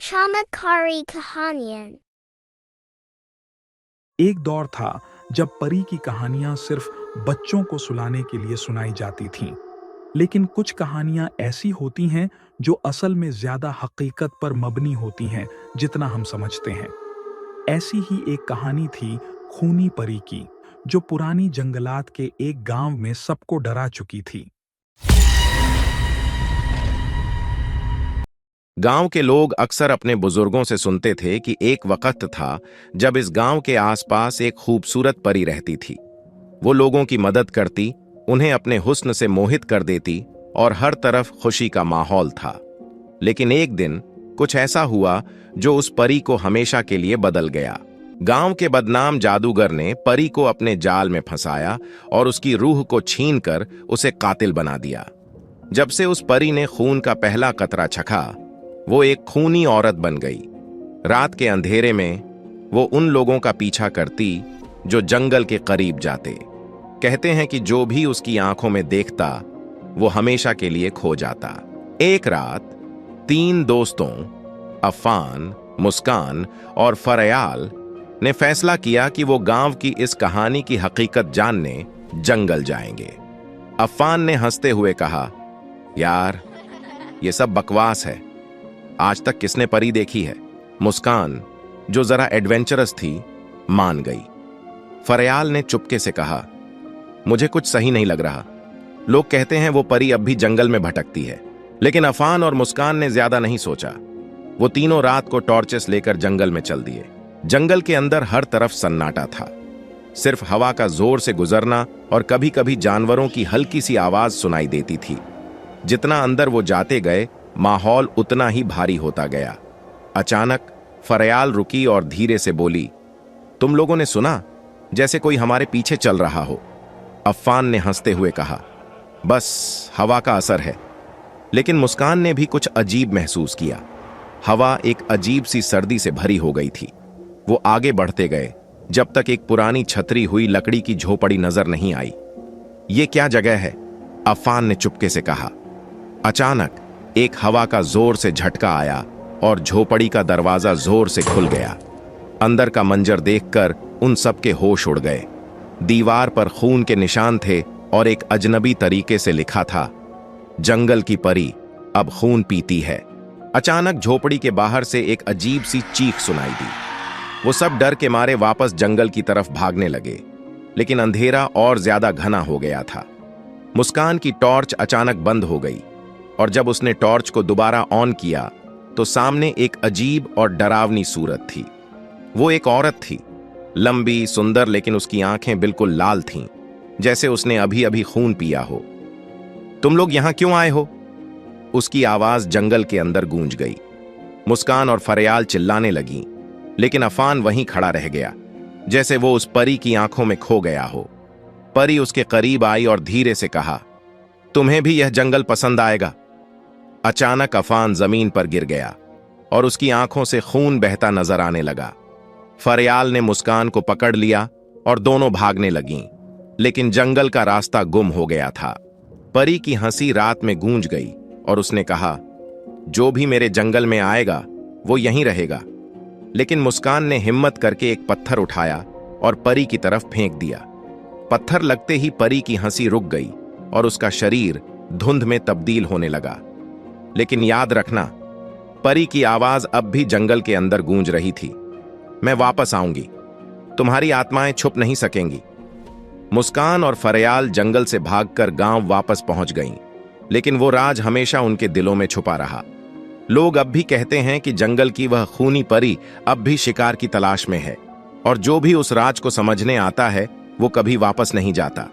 Chamakari Kahanian. एक दौर था जब परी की कहानियां सिर्फ बच्चों को सुलाने के लिए सुनाई जाती थीं। लेकिन कुछ कहानियां ऐसी होती हैं जो असल में ज्यादा हकीकत पर मबनी होती हैं जितना हम समझते हैं। ऐसी ही एक कहानी थी खूनी परी की, जो पुरानी जंगलात के एक गांव में सबको डरा चुकी थी। गांव के लोग अक्सर अपने बुजुर्गों से सुनते थे कि एक वक्त था जब इस गांव के आसपास एक खूबसूरत परी रहती थी। वो लोगों की मदद करती, उन्हें अपने हुस्न से मोहित कर देती और हर तरफ खुशी का माहौल था। लेकिन एक दिन कुछ ऐसा हुआ जो उस परी को हमेशा के लिए बदल गया। गांव के बदनाम जादूगर ने परी को अपने जाल में फंसाया और उसकी रूह को छीनकर उसे कातिल बना दिया। जब से उस परी ने खून का पहला कतरा चखा, वो एक खूनी औरत बन गई। रात के अंधेरे में वो उन लोगों का पीछा करती जो जंगल के करीब जाते। कहते हैं कि जो भी उसकी आंखों में देखता वो हमेशा के लिए खो जाता। एक रात 3 दोस्तों अफान, मुस्कान और फरयाल ने फैसला किया कि वो गांव की इस कहानी की हकीकत जानने जंगल जाएंगे। अफान ने हंसते हुए कहा, यार ये सब बकवास है, आज तक किसने परी देखी है। मुस्कान, जो जरा एडवेंचरस थी, मान गई। फरयाल ने चुपके से कहा, मुझे कुछ सही नहीं लग रहा, लोग कहते हैं वो परी अब भी जंगल में भटकती है। लेकिन अफान और मुस्कान ने ज्यादा नहीं सोचा। वो तीनों रात को टॉर्चेस लेकर जंगल में चल दिए। जंगल के अंदर हर तरफ सन्नाटा था, सिर्फ हवा का जोर से गुजरना और कभी कभी जानवरों की हल्की सी आवाज सुनाई देती थी। जितना अंदर वो जाते गए, माहौल उतना ही भारी होता गया। अचानक फरयाल रुकी और धीरे से बोली, तुम लोगों ने सुना जैसे कोई हमारे पीछे चल रहा हो। अफान ने हंसते हुए कहा, बस हवा का असर है। लेकिन मुस्कान ने भी कुछ अजीब महसूस किया। हवा एक अजीब सी सर्दी से भरी हो गई थी। वो आगे बढ़ते गए जब तक एक पुरानी छतरी हुई लकड़ी की झोपड़ी नजर नहीं आई। ये क्या जगह है? अफान ने चुपके से कहा। अचानक एक हवा का जोर से झटका आया और झोपड़ी का दरवाजा जोर से खुल गया। अंदर का मंजर देखकर उन सबके होश उड़ गए। दीवार पर खून के निशान थे और एक अजनबी तरीके से लिखा था, जंगल की परी अब खून पीती है। अचानक झोपड़ी के बाहर से एक अजीब सी चीख सुनाई दी। वो सब डर के मारे वापस जंगल की तरफ भागने लगे, लेकिन अंधेरा और ज्यादा घना हो गया था। मुस्कान की टॉर्च अचानक बंद हो गई और जब उसने टॉर्च को दोबारा ऑन किया तो सामने एक अजीब और डरावनी सूरत थी। वो एक औरत थी, लंबी, सुंदर, लेकिन उसकी आंखें बिल्कुल लाल थीं, जैसे उसने अभी अभी खून पिया हो। तुम लोग यहां क्यों आए हो? उसकी आवाज जंगल के अंदर गूंज गई। मुस्कान और फरयाल चिल्लाने लगी, लेकिन अफान वहीं खड़ा रह गया, जैसे वो उस परी की आंखों में खो गया हो। परी उसके करीब आई और धीरे से कहा, तुम्हें भी यह जंगल पसंद आएगा। अचानक अफान जमीन पर गिर गया और उसकी आंखों से खून बहता नजर आने लगा। फरयाल ने मुस्कान को पकड़ लिया और दोनों भागने लगीं, लेकिन जंगल का रास्ता गुम हो गया था। परी की हंसी रात में गूंज गई और उसने कहा, जो भी मेरे जंगल में आएगा वो यहीं रहेगा। लेकिन मुस्कान ने हिम्मत करके एक पत्थर उठाया और परी की तरफ फेंक दिया। पत्थर लगते ही परी की हंसी रुक गई और उसका शरीर धुंध में तब्दील होने लगा। लेकिन याद रखना, परी की आवाज अब भी जंगल के अंदर गूंज रही थी, मैं वापस आऊंगी, तुम्हारी आत्माएं छुप नहीं सकेंगी। मुस्कान और फरयाल जंगल से भागकर गांव वापस पहुंच गईं, लेकिन वो राज हमेशा उनके दिलों में छुपा रहा। लोग अब भी कहते हैं कि जंगल की वह खूनी परी अब भी शिकार की तलाश में है, और जो भी उस राज को समझने आता है वो कभी वापस नहीं जाता।